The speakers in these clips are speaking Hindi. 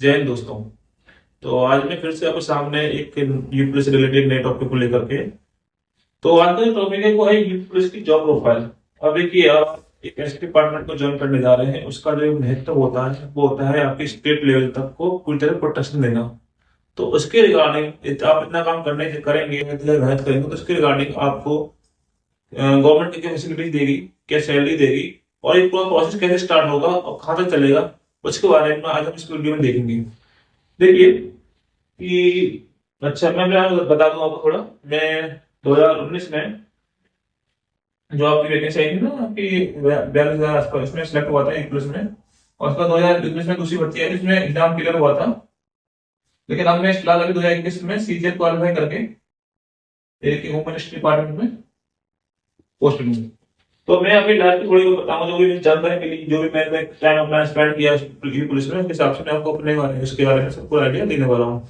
जय हिंद दोस्तों। तो आज मैं फिर से आपके सामने एक यूपीएससी से रिलेटेड नए टॉपिक को लेकर के। तो आज का जो टॉपिक है वो है यूपीएससी की जॉब प्रोफाइल। अब देखिए, आप एक ऐसे डिपार्टमेंट को ज्वाइन करने जा रहे हैं, उसका जो महत्व होता है वो होता है आपके स्टेट लेवल तक को पूरी तरह प्रोटेक्शन देना। तो उसके रिगार्डिंग आप इतना काम करने से करेंगे, इतना मेहनत करेंगे, तो उसके रिगार्डिंग आपको गवर्नमेंट क्या फैसिलिटीज देगी, क्या सैलरी देगी, और ये पूरा प्रोसेस कैसे स्टार्ट होगा और कहाँ तक चलेगा, उसके बारे में आज हम इस वीडियो में देखेंगे। देखिए कि अच्छा, मैं आपको बता दूं आपको थोड़ा। मैं 2019 में जो आपकी वैकेंसी आई थी ना, आपकी 42,000 आसपास, इसमें सिलेक्ट हुआ था एक प्लस में। और उसका 2019 में दूसरी भर्ती आई थी, इसमें एग्जाम क्लियर हुआ था। लेकिन अब मैं फिलहाल अभी 2021 में सीजीएल क्वालिफाई करके एक होम मिनिस्ट्री डिपार्टमेंट में पोस्ट लूंगी। तो मैं अभी लास्ट थोड़ी बहुत बताऊंगा, जो भी जानकारी मिली, जो भी मैंने टाइम अपना स्पेंड किया पुलिस में, उस हिसाब से मैं आपको अपने बारे में, उसके बारे में सबको आइडिया देने वाला हूँ।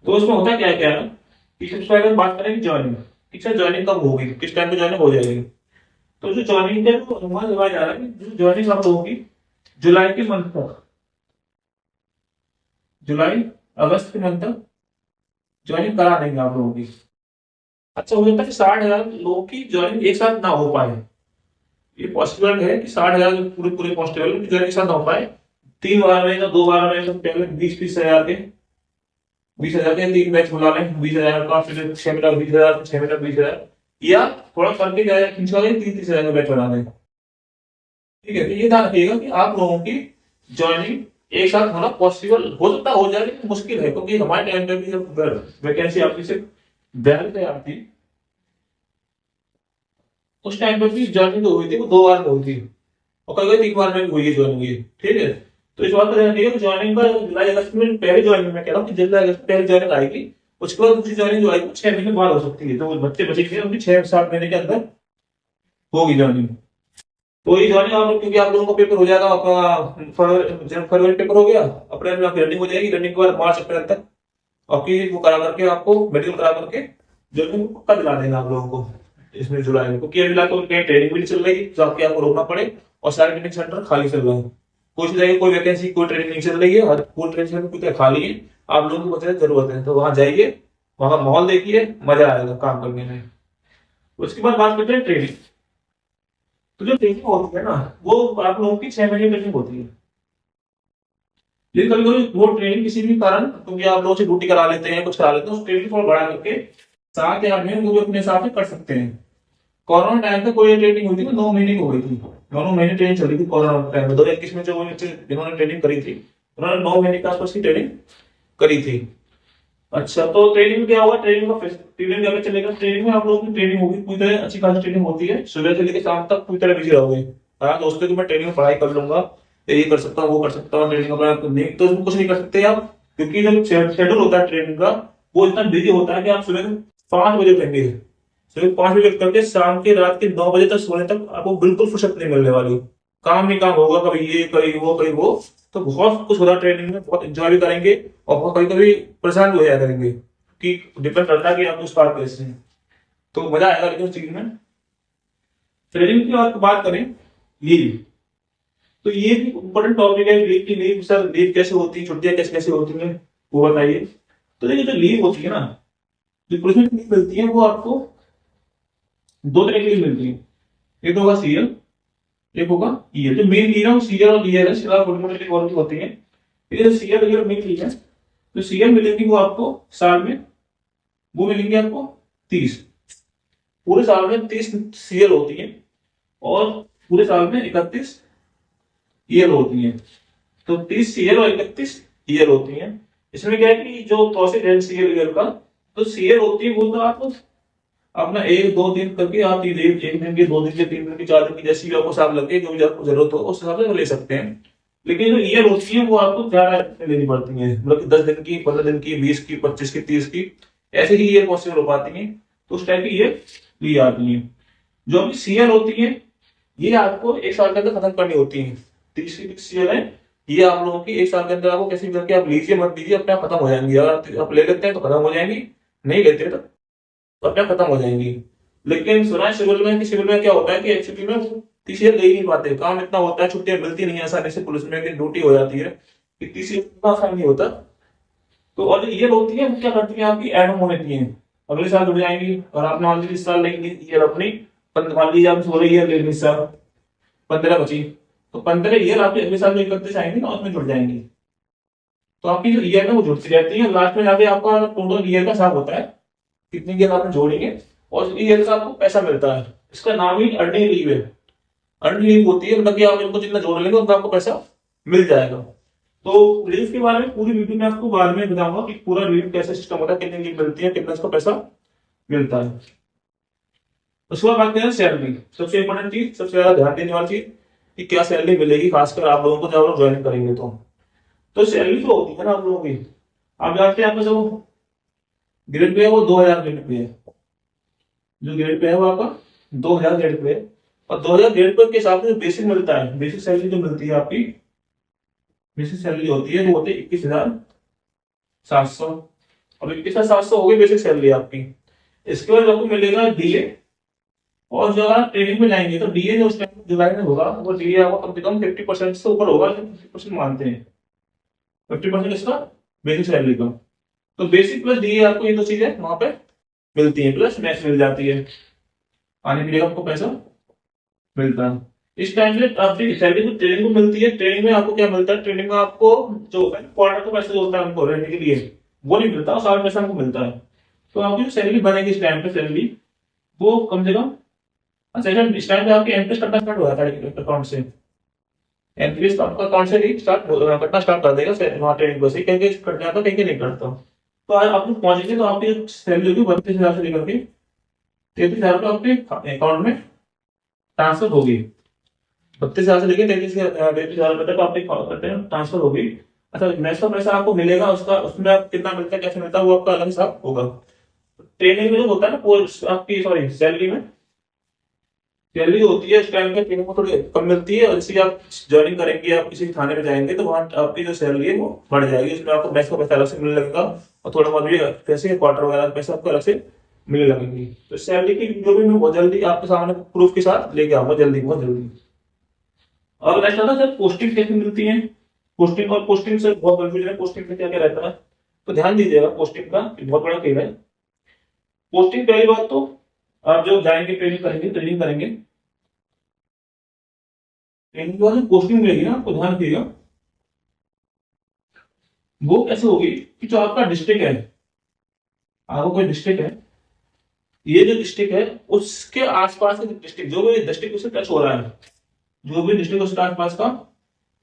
तो उसमें होता क्या क्या है कि सबसे पहले हम बात करेंगे ज्वाइनिंग। ठीक है, ज्वाइनिंग कब होगी, किस टाइम पे ज्वाइनिंग हो जाएगी। तो जो ज्वाइनिंग है वो अनुमान लगाया जा रहा है कि जो ज्वाइनिंग कब होगी, जुलाई के मंथ तक, जुलाई अगस्त के मंथ तक ज्वाइनिंग करा देंगे आप लोगों की। अच्छा, हो जाता है कि 60,000 लोगों की ज्वाइनिंग एक साथ ना हो पाए। ये पॉसिबल है कि 60,000 पूरे पूरे कांस्टेबल की ज्वाइनिंग एक साथ ना हो पाए। 3 बार में या 2 बार में, तो पहले 20-20 हजार के, 20,000 के 3 बैच बुला लें, 20,000 का, फिर 6 मिनट 20,000, 6 मिनट 20,000, या थोड़ा करके जाए, 30-30 हजार का बैच बना दें। ठीक है, तो ये ध्यान रखिएगा कि आप लोगों की ज्वाइनिंग एक साथ होना पॉसिबल हो सकता, हो जाए, लेकिन मुश्किल है, क्योंकि हमारे टाइम पे भी जब वैकेंसी आपकी सिर्फ 42 तैयार थी, उस टाइम पे भी ज्वाइनिंग जो हुई थी वो 2 बार में हुई थी, और कभी कभी 3 बार में भी हुई है ज्वाइनिंग। ठीक है, तो इस बात का ध्यान रखिएगा कि ज्वाइनिंग का जुलाई अगस्त में पहले ज्वाइनिंग में कह रहा हूँ कि जुलाई अगस्त में पहले ज्वाइनिंग आएगी। उसके बाद दूसरी ज्वाइनिंग जो आएगी वो 6 महीने बाद हो सकती है, तो बच्चे बचेंगे उनकी 6-7 महीने के अंदर होगी ज्वाइनिंग। तो ये ज्वाइनिंग आप लोग, क्योंकि आप लोगों का पेपर हो जाएगा आपका फरवरी पेपर हो गया, अप्रैल में आपकी रनिंग हो जाएगी, रनिंग के बाद मार्च अप्रैल तक आपकी वो करा करके, आपको मेडिकल करा करके ज्वाइनिंग पक्का दिला देंगे आप लोगों को इसमें जुलाई में। क्योंकि अभी तो कहीं ट्रेनिंग भी नहीं चल रही, तो आपको रोकना पड़े, और सारे ट्रेनिंग सेंटर खाली चल रहे हैं। कुछ जगह कोई वैकेंसी, कोई ट्रेनिंग नहीं चल रही है, हर फुल ट्रेनिंग सेंटर पूरी खाली है। आप लोगों को बताने जरूरत है, तो वहां जाइए, वहां का माहौल देखिए, मजा आएगा काम करने में। उसके बाद बात करते हैं ट्रेनिंग। तो जो ट्रेनिंग होती है ना, वो आप लोगों की 6 महीने ट्रेनिंग होती है। लेकिन कभी कभी वो ट्रेनिंग किसी भी कारण, क्योंकि आप लोग से ड्यूटी करा लेते हैं, कुछ करा लेते हैं, उस ट्रेनिंग को बढ़ा करके 7 या 8 महीने वो भी अपने हिसाब से कर सकते हैं। कोरोना टाइम पे कोई ट्रेनिंग हुई थी, 9 महीने की हो गई थी। दोनों महीने ट्रेनिंग चली थी कोरोना टाइम में, 2021 में जो जिन्होंने ट्रेनिंग करी थी, उन्होंने 9 महीने के आसपास की ट्रेनिंग करी थी। अच्छा, तो ट्रेनिंग में क्या होगा, ट्रेनिंग में चलेगा, ट्रेनिंग में आप लोगों की ट्रेनिंग होगी पूरी तरह, अच्छी खासी ट्रेनिंग होती है, सुबह से लेकर शाम तक पूरी तरह बिजी रहोगे। हाँ दोस्तों, कि मैं ट्रेनिंग में पढ़ाई कर लूंगा, ये कर सकता हूँ, वो कर सकता हूँ, ट्रेनिंग में नहीं तो उसमें कुछ नहीं कर सकते आप। क्योंकि जो शेड्यूल होता है ट्रेनिंग का, वो इतना बिजी होता है कि आप सुबह 5 बजे उठेंगे, सुबह 5 बजे उठ करके शाम के रात के 9 बजे तक सोने तक आपको बिल्कुल फुर्सत नहीं मिलने वाली। काम ही काम होगा, कभी ये कभी वो कभी वो। तो बहुत कुछ होता है ट्रेनिंग में, बहुत एंजॉय भी करेंगे, और बहुत कभी कभी परेशान भी हो जाया करेंगे, कि डिपेंड करता है कि आप उस पार कैसे हैं। तो मजा आएगा लेकिन उस चीज में। ट्रेनिंग की बात करें, लीव, तो ये भी इम्पोर्टेंट टॉपिक है। लीव की, लीव सर, लीव कैसे होती है, छुट्टियां कैसे कैसे होती हैं, वो बताइए। तो देखिए, जो लीव होती है ना, जो पुलिस में लीव मिलती है, वो आपको 2 तरह की लीव मिलती है। एक तो होगा सीएल, एक होगा ईएल। जो मेन लीव है वो सीएल और ईएल है, सिर्फ मोटी मोटी लीव होती है। ये जो सीएल ईएल मेन लीव है, तो सीएल मिलेंगी वो आपको साल में, वो मिलेंगे आपको 30, पूरे साल में 30 सीएल होती है, और पूरे साल में 31 ईएल होती है। तो 30 सीएल और 31 ईएल होती है। इसमें क्या है कि जो प्रोसेस है सीएल ईएल का, तो सीएल होती है वो तो आप अपना 1-2 दिन करके आप एक दिन की, 2 दिन की, 3 दिन की, 4 दिन की, जैसी भी आपको हिसाब लगे, जो भी आपको जरूरत हो उस हिसाब से ले सकते हैं। लेकिन जो ईयर होती है वो आपको ज्यादा लेनी पड़ती है, मतलब कि 10 दिन की, 15 दिन की, 20 की, 25 की, 30 की, ऐसे ही ईयर पॉसिबल हो पाती है। तो उस टाइप की ईयर ली आती है। जो अभी सीएल होती है, ये आपको एक साल के अंदर खत्म करनी होती है। 30 सीएल है, ये आप लोगों की एक साल के अंदर आपको कैसे भी करके आप लीजिए, मत लीजिए, अपने आप खत्म हो जाएंगी। अगर आप ले लेते हैं तो खत्म हो जाएंगी, नहीं लेते तो अपने आप खत्म हो जाएंगी। लेकिन सुना है सिविल में, कि सिविल में क्या होता है कि एक्चुअली में टीसीएल ले ही नहीं पाते, काम इतना होता है, छुट्टियां मिलती नहीं है आसानी से, पुलिस में ड्यूटी हो जाती है, कि तीसरी का आसान नहीं होता। तो और जो ईयर होती है वो क्या करती है, आपकी एड ऑन होती है, अगले साल जुड़ जाएंगी। और आप मान लीजिए इस साल लेंगे ईयर अपनी, मान लीजिए आप 16 ईयर ले ली इस साल, 15 बची, तो 15 ईयर आपके अगले साल जो इकतीस आएंगे ना उसमें जुड़ जाएंगी। तो आपकी जो ईयर है वो जुड़ती रहती है, लास्ट में जाके आपका टोटल ईयर का हिसाब होता है, कितनी ईयर आपने जोड़ेंगे और ईयर का आपको पैसा मिलता है। इसका नाम ही अर्निंग लीव है। अर्निंग लीव होती है मतलब कि आप इनको जितना जोड़ लेंगे उतना आपको पैसा मिल जाएगा। तो लीव के बारे में पूरी वीडियो में आपको बाद में बताऊंगा कि पूरा लीव कैसे सिस्टम होता है, कितनी लीव मिलती है, कितना इसका पैसा मिलता है। उसके बाद बात करें सैलरी, सबसे इंपॉर्टेंट चीज, सबसे ज्यादा ध्यान देने वाली चीज कि क्या सैलरी मिलेगी, खासकर आप लोगों को जब आप ज्वाइन करेंगे तो सैलरी जो होती है ना आप लोगों की, आप जानते हैं आपका जो ग्रेड पे है वो 2000 ग्रेड पे है, जो ग्रेड पे है वो आपका 2000 ग्रेड पे है। और 2000 ग्रेड पे के हिसाब से जो बेसिक मिलता है, बेसिक सैलरी जो मिलती है आपकी, बेसिक सैलरी होती है वो होती है 21,700। और 21,700 हो गई बेसिक सैलरी आपकी। इसके बाद आपको मिलेगा डीए, और जो आप ट्रेनिंग में जाएंगे तो डीए जो उस टाइम जुलाई में होगा वो डीए आपको कम से कम 50% से ऊपर होगा, 50% मानते हैं, 50% इसका बेसिक सैलरी का। तो बेसिक प्लस डीए आपको ये दो चीजें वहां पे मिलती है, प्लस मैच मिल जाती है, आने पीने का आपको पैसा मिलता है। इस टाइम पे आपकी सैलरी को ट्रेनिंग को मिलती है। ट्रेनिंग में आपको क्या मिलता है, ट्रेनिंग में आपको जो क्वार्टर का पैसा जो होता है हमको रहने के लिए वो नहीं मिलता, सारा पैसा हमको मिलता है। तो आपकी जो सैलरी बनेगी इस टाइम पे सैलरी वो कम से कम, अच्छा इस टाइम पे आपकी एंट्री करना स्टार्ट हो जाता है अकाउंट से, एंट्री आपका अकाउंट से ही स्टार्ट करना स्टार्ट कर देगा वहाँ ट्रेनिंग बस, कहीं कहीं कट जाता कहीं कहीं नहीं करता। तो आज आप लोग पहुंचेंगे तो आपकी सैलरी होगी 32,000 से लेकर के 33,000 रुपये आपके अकाउंट में ट्रांसफर होगी। 32,000 से लेकर 33,000 रुपये तक आपके खाते में ट्रांसफर होगी। अच्छा मैच का पैसा आपको मिलेगा, उसका उसमें आप कितना मिलता है कैसे मिलता है वो आपका अलग हिसाब होगा। ट्रेनिंग में जो होता है ना वो आपकी सॉरी सैलरी में, सैलरी होती है इस टाइम पे ट्रेनिंग में थोड़ी कम मिलती है, और जैसे आप ज्वाइनिंग करेंगे, आप किसी थाने में जाएंगे तो वहाँ आपकी जो सैलरी है वो बढ़ जाएगी, उसमें आपको मैच का पैसा अलग से मिलने लगेगा, और थोड़ा बहुत भी पैसे क्वार्टर वगैरह का पैसा आपको अलग से मिलने लगेंगी। तो सैलरी की जो भी मैं बहुत जल्दी आपके सामने प्रूफ के साथ लेके आऊंगा, जल्दी बहुत जल्दी। और नेक्स्ट आता है सर पोस्टिंग कैसे मिलती है। पोस्टिंग और पोस्टिंग से बहुत कंफ्यूजन है, पोस्टिंग में क्या क्या रहता है, तो ध्यान दीजिएगा पोस्टिंग का बहुत बड़ा खेल है। पोस्टिंग पहली बात तो आप जो जाएंगे ट्रेनिंग करेंगे, ट्रेनिंग के बाद जो पोस्टिंग मिलेगी ना आपको ध्यान रखिएगा, वो कैसे होगी कि जो आपका डिस्ट्रिक्ट है, आपको कोई डिस्ट्रिक्ट है, ये जो डिस्ट्रिक्ट है उसके आसपास के डिस्ट्रिक्ट, जो भी डिस्ट्रिक्ट उससे टच हो रहा है, जो भी डिस्ट्रिक्ट उसके आसपास का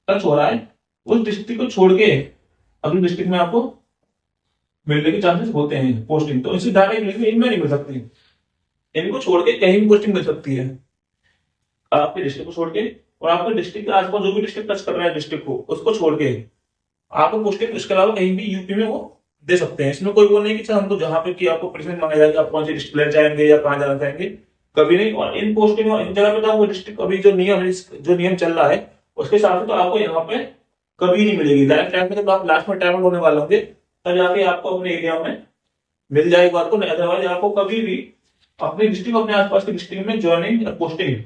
टच हो रहा है, उस डिस्ट्रिक्ट को छोड़ के अपने डिस्ट्रिक्ट में आपको मिलने के चांसेस होते हैं पोस्टिंग। तो इसी डायरेक्ट मिलेगी, इनमें नहीं मिल सकती, इनको छोड़ के कहीं भी पोस्टिंग मिल सकती है आपके डिस्ट्रिक्ट को छोड़ के। और आपके डिस्ट्रिक्ट के आसपास जो भी डिस्ट्रिक्ट टच कर रहा है डिस्ट्रिक्ट को उसको छोड़ के आपको पोस्टिंग इसके अलावा कहीं भी यूपी में वो दे सकते हैं। इसमें कोई वो नहीं कि सर हमको जहाँ पे कि आपको प्लेसमेंट मांगा जाएगा आप कौन सी डिस्ट्रिक्ट ले जाएंगे या कहाँ जाना चाहेंगे, कभी नहीं। और इन पोस्टिंग और इन जगह पे तो वो डिस्ट्रिक्ट अभी जो नियम है, जो नियम चल रहा है उसके हिसाब से तो आपको यहाँ पे कभी नहीं मिलेगी। डायरेक्ट टाइम पे जब आप लास्ट में टाइम होने वाले होंगे तब जाके आपको अपने एरिया में मिल जाएगी बात को, अदरवाइज आपको कभी भी अपने डिस्ट्रिक्ट अपने आसपास के डिस्ट्रिक्ट में ज्वाइनिंग पोस्टिंग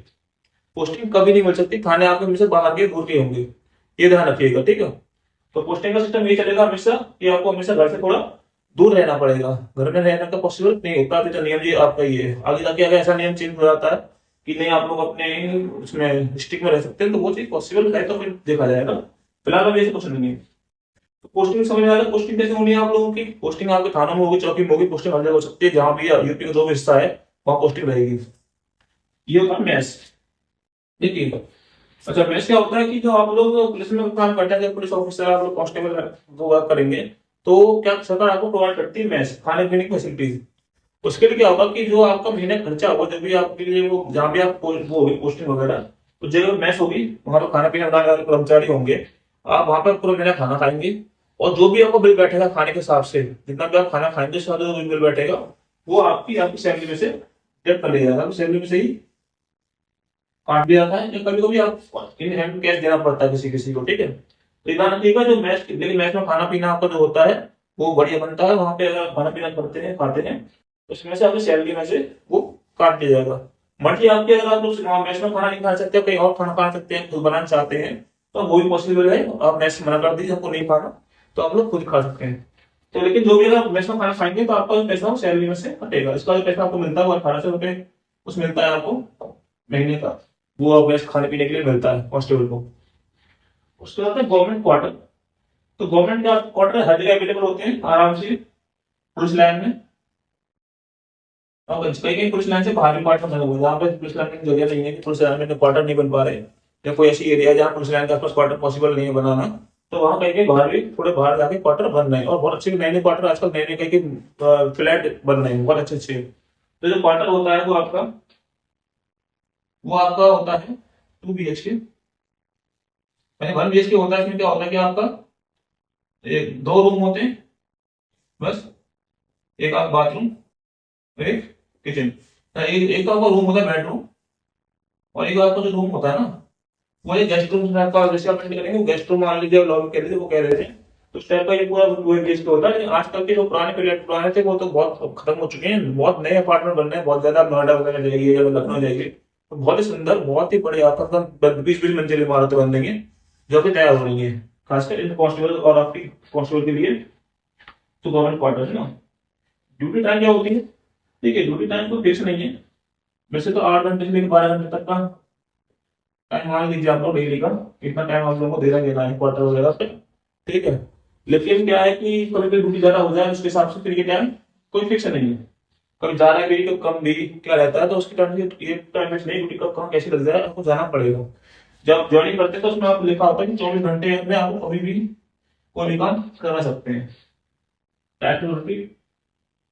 पोस्टिंग कभी नहीं मिल सकती, थाने आपके हमेशा बाहर के दूर के होंगे, ये ध्यान रखिएगा ठीक है। तो पोस्टिंग का सिस्टम ये चलेगा हमेशा कि आपको हमेशा घर से थोड़ा दूर रहना पड़ेगा, घर में रहने का पॉसिबल नहीं होता, तो नियम ये आपका ये है। आगे जाके अगर ऐसा नियम चेंज हो जाता है कि नहीं आप लोग अपने उसमें डिस्ट्रिक्ट में रह सकते हैं तो वो चीज पॉसिबल है तो फिर देखा जाएगा, फिलहाल अभी ऐसे कुछ नहीं है। तो पोस्टिंग समझ में आ रहा है, पोस्टिंग कैसे होनी है आप लोगों की, पोस्टिंग आपके थानों में होगी, चौकी में होगी, पोस्टिंग हर जगह हो सकती है, जहां भी यूपी का जो भी हिस्सा है वहां पोस्टिंग रहेगी। ये होगा मैथ्स, देखिए। अच्छा मैथ्स क्या होता है कि जो आप लोग पुलिस में काम करते हैं, पुलिस ऑफिसर आप लोग कांस्टेबल वो वर्क करेंगे, तो क्या सरकार आपको प्रोवाइड करती है मैथ्स, खाने पीने की फैसिलिटीज। उसके लिए क्या होगा कि जो आपका महीने खर्चा होगा जब भी आपके लिए वो जहाँ भी आप वो होगी पोस्टिंग वगैरह, तो जगह मैथ्स होगी वहां पर खाना पीना बनाने वाले कर्मचारी होंगे, आप वहां पर पूरा महीना खाना खाएंगे, और जो भी आपको बिल बैठेगा खाने के हिसाब से, जितना भी आप खाना खाएंगे उसके साथ जो बिल बैठेगा वो आपकी आपकी सैलरी में से डेबिट कर लिया जाएगा, सैलरी में से ही काट दिया था, या कभी कभी आप इन हैंड कैश देना पड़ता है किसी किसी को, ठीक है। तो ध्यान रखिएगा जो मैच, लेकिन मैच में खाना पीना आपका जो होता है वो बढ़िया बनता है, वहां पे अगर खाना पीना करते हैं खाते हैं उसमें से आपकी सैलरी में से वो काट दिया जाएगा। मर्जी आपकी, अगर आप लोग मैच में खाना नहीं खा सकते कहीं और खाना खा सकते हैं, खुद बनाना चाहते हैं तो वो भी पॉसिबल है। आप मेस मना कर दीजिए आपको नहीं खाना, तो आप लोग खुद खा सकते हैं। तो लेकिन जो भी अगर मेस में खाना खाएंगे तो आपका जो पैसा वो सैलरी में से कटेगा। इसका जो पैसा आपको मिलता है वो 1800 रुपये कुछ मिलता है आपको महीने का, वो आप मेस खाने पीने के लिए मिलता है कांस्टेबल को। उसके बाद है गवर्नमेंट क्वार्टर। तो गवर्नमेंट का क्वार्टर हर जगह अवेलेबल होते हैं आराम से पुलिस लाइन में। अब कई कई पुलिस लाइन से बाहर भी क्वार्टर बने हुए हैं, जहाँ पे पुलिस लाइन की जगह नहीं है कि पुलिस लाइन में क्वार्टर नहीं बन पा रहे, या कोई ऐसी एरिया है जहाँ पुलिस लाइन के आसपास क्वार्टर पॉसिबल नहीं है बनाना, तो वहाँ कहीं कहीं बाहर भी थोड़े बाहर जाके क्वार्टर बन रहे हैं। और बहुत अच्छे नए नए क्वार्टर आजकल नए नए कहीं कहीं फ्लैट बन रहे हैं बहुत अच्छे अच्छे। तो जो क्वार्टर होता है वो आपका होता है 2 BHK, यानी 1 BHK होता है। इसमें क्या होता है कि आपका एक 2 रूम होते हैं बस, एक आप बाथरूम, एक किचन, एक एक तो आपका रूम होता है बेडरूम, और एक आपका जो रूम होता है ना वो एक गेस्ट रूम टाइप का, जैसे आप एंटर करेंगे वो गेस्ट रूम मान लीजिए, लॉबी कह रहे थे वो कह रहे थे, तो उस टाइप का ये पूरा वो एक गेस्ट होता है। लेकिन आजकल के जो पुराने पीरियड पुराने थे वो तो बहुत खत्म हो चुके हैं, बहुत नए अपार्टमेंट बन रहे हैं बहुत ज्यादा। आप नोएडा वगैरह जाइए या लखनऊ जाइए तो बहुत ही सुंदर बहुत ही बड़े आपका 20-20 मंजिल इमारतें बन रही है जो कि तैयार हो रही है, खासकर इन कांस्टेबल और आपकी कांस्टेबल के लिए। तो गवर्नमेंट क्वार्टर है ना। ड्यूटी टाइम क्या होती है? ठीक है, ड्यूटी टाइम कोई फिक्स नहीं है, वैसे तो 8 घंटे से लेकर 12 घंटे तक का टाइम मान लीजिए आप लोग डेली का, इतना टाइम आप लोगों को देना देना है क्वार्टर वगैरह पे, ठीक है। लेकिन क्या है कि कभी कभी ड्यूटी ज्यादा हो जाए उसके हिसाब से फिर ये क्या है, कोई फिक्स नहीं है, कभी ज्यादा भी तो कम भी क्या रहता है। तो उसके टाइम ये टाइम फिक्स नहीं, ड्यूटी कब कहाँ कैसे लग जाए आपको जाना पड़ेगा। जब ज्वाइनिंग करते हैं तो उसमें आप लिखा होता है कि 24 घंटे में आपको कभी भी कोई भी काम करा सकते हैं। ड्यूटी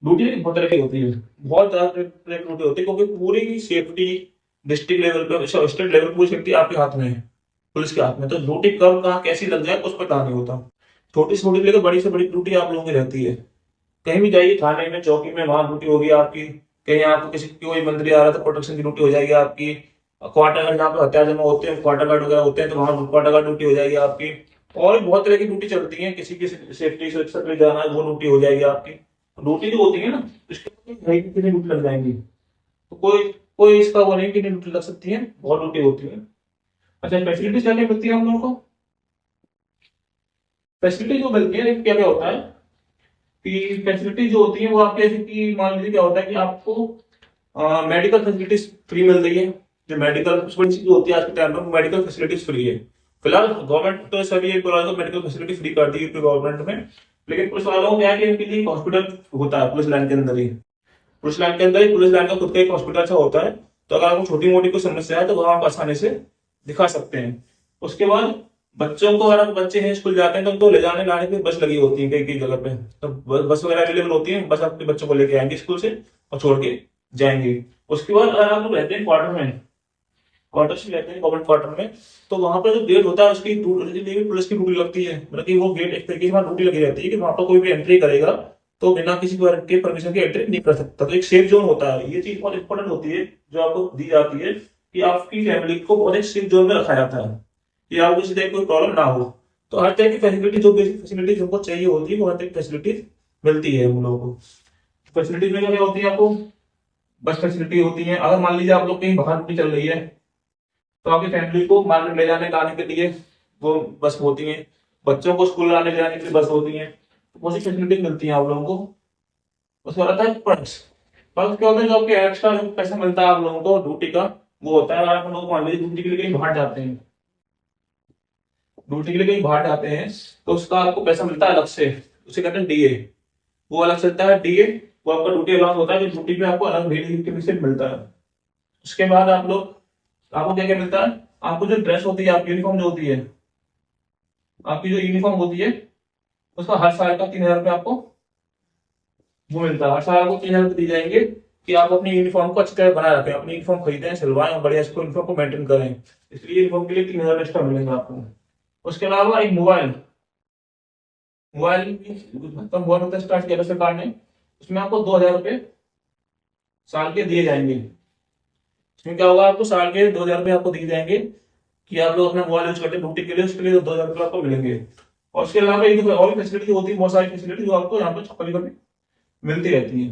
ड्यूटी बहुत तरह की होती है, बहुत ज्यादा तरह की ड्यूटी होती है, क्योंकि पूरी सेफ्टी डिस्ट्रिक्ट लेवल पे स्टेट लेवल पे पूरी सेफ्टी आपके हाथ में है, पुलिस के हाथ में। तो ड्यूटी कब कहाँ कैसी लग जाए कुछ पता नहीं होता। छोटी से छोटी लेकर बड़ी से बड़ी ड्यूटी आप लोगों की रहती है। कहीं भी जाइए, थाने में चौकी में, वहां ड्यूटी होगी आपकी। कहीं आपको किसी कोई मंत्री आ रहा था प्रोटेक्शन की ड्यूटी हो जाएगी आपकी। क्वार्टर गार्ड जहाँ पे हथियार जमा होते हैं, क्वार्टर गार्ड वगैरह होते हैं, तो वहां क्वार्टर गार्ड ड्यूटी हो जाएगी आपकी। और भी बहुत तरह की ड्यूटी चलती है, किसी की सेफ्टी सुरक्षा के लिए जाना है वो ड्यूटी हो जाएगी आपकी। ड्यूटी जो होती है ना उसके कितनी ड्यूटी लग जाएंगी, तो कोई कोई इसका वो नहीं कितनी ड्यूटी लग सकती है, बहुत ड्यूटी होती है। अच्छा, फैसिलिटीज क्या क्या मिलती है हम लोगों को? फैसिलिटी जो मिलती है क्या क्या होता है कि फैसिलिटी जो होती है वो आपके, जैसे कि मान लीजिए क्या होता है कि आपको मेडिकल फैसिलिटीज फ्री मिल रही है। जो मेडिकल बड़ी चीज होती है आज के टाइम में, मेडिकल फैसिलिटीज फ्री है। फिलहाल गवर्नमेंट तो सभी एम्प्लॉय को मेडिकल फैसिलिटी फ्री कर दी है गवर्नमेंट में, लेकिन पुलिस वालों को क्या है कि इनके लिए हॉस्पिटल होता है पुलिस लाइन के अंदर ही। पुलिस लाइन के अंदर ही पुलिस लाइन का खुद का एक हॉस्पिटल सा होता है, तो अगर आपको छोटी मोटी कोई समस्या है तो वहां आप आसानी से दिखा सकते हैं। उसके बाद बच्चों को, अगर बच्चे हैं स्कूल जाते हैं तो उनको ले जाने लाने की बस लगी होती है कई कई जगह पे, तो बस वगैरह अवेलेबल होती है, बस आपके बच्चों को लेके आएंगे स्कूल से और छोड़ के जाएंगे। उसके बाद अगर आप लोग रहते हैं क्वार्टर में, क्वार्टर से रहते हैं गवर्नमेंट क्वार्टर में, तो वहां पर जो गेट होता है उसकी ड्यूटी के लिए भी पुलिस की ड्यूटी लगती है। मतलब कि वो गेट एक तरीके से वहां ड्यूटी लगी रहती है कि वहां पर कोई भी एंट्री करेगा तो बिना किसी के परमिशन के एंट्री नहीं कर सकता। तो एक सेफ जोन होता है, ये चीज बहुत इंपॉर्टेंट होती है जो आपको दी जाती है कि आपकी फैमिली को बहुत एक सेफ जोन में रखा जाता है कि आपको किसी तरह की कोई प्रॉब्लम ना हो। तो हर तरह की फैसिलिटी, जो बेसिक फैसिलिटी हमको चाहिए होती है वो हर तरह की फैसिलिटीज मिलती है हम लोगों को। फैसिलिटीज में क्या क्या होती है आपको? बस फैसिलिटी होती है, अगर मान लीजिए आप लोग कहीं बाहर ड्यूटी चल रही है तो आपकी फैमिली को मार्केट ले जाने लाने के लिए वो बस होती है, बच्चों को स्कूल लाने ले जाने के लिए बस होती है, तो बहुत सी फैसिलिटी मिलती है आप लोगों को। उसके बाद आता है पर्क्स। पर्क्स क्या होता है? जो आपके एक्स्ट्रा जो पैसा मिलता है आप लोगों को ड्यूटी का, वो होता है। अगर आप लोग मान लीजिए ड्यूटी के लिए कहीं बाहर जाते हैं, ड्यूटी के लिए कहीं बाहर जाते हैं तो उसका आपको पैसा मिलता है अलग से, उसे कहते हैं डीए। वो अलग से मिलता है डीए, वो आपका ड्यूटी अलाउंस होता है जो ड्यूटी पे आपको अलग डेली के से मिलता है। उसके बाद आप लोग, आपको क्या क्या मिलता है? आपको जो ड्रेस होती है, आपकी यूनिफॉर्म जो होती है, आपकी जो यूनिफॉर्म होती है उसका हर साल का 3000 रुपये आपको वो मिलता है। हर साल आपको 3000 रुपये दी जाएंगे कि आप अपनी यूनिफॉर्म को अच्छी तरह बनाए रखें, अपनी यूनिफॉर्म खरीदें, सिलवाएं और बढ़िया इसको यूनिफॉर्म को मेंटेन करें। इसलिए यूनिफॉर्म के लिए 3000 एक्स्ट्रा मिलेंगे आपको। उसके अलावा एक मोबाइल, मोबाइल मतलब मोबाइल होता है स्टार्ट किया था सरकार ने, उसमें आपको 2000 रुपये साल के दिए जाएंगे। इसमें क्या होगा, आपको साल के 2000 रुपये आपको दिए जाएंगे कि आप लोग अपना मोबाइल यूज करते हैं ड्यूटी के लिए, उसके लिए 2000 रुपये आपको मिलेंगे। और उसके अलावा एक और भी फैसिलिटी होती है, बहुत सारी फैसिलिटी जो आपको यहाँ पे कभी कभी मिलती रहती है।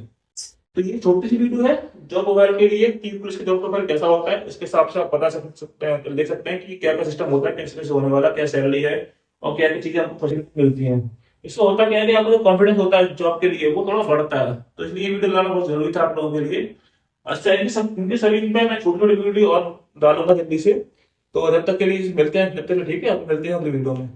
तो ये छोटी सी वीडियो है जॉब प्रोफाइल के लिए कि पुलिस की जॉब प्रोफाइल कैसा होता है, इसके हिसाब से आप बता सकते हैं, देख सकते हैं कि क्या क्या सिस्टम होता है, कैसे कैसे होने वाला, क्या सैलरी है और क्या क्या चीजें आपको फैसिलिटी मिलती हैं। इससे होता क्या है कि आपको जो कॉन्फिडेंस होता है जॉब के लिए वो थोड़ा बढ़ता है। तो इसलिए ये वीडियो लाना बहुत जरूरी था आप लोगों के लिए। अच्छा, इनके सभी में मैं छोटी छोटी वीडियो और डालूंगा जल्दी से। तो जब तक के लिए मिलते हैं, ठीक है, आप मिलते हैं अगली वीडियो में।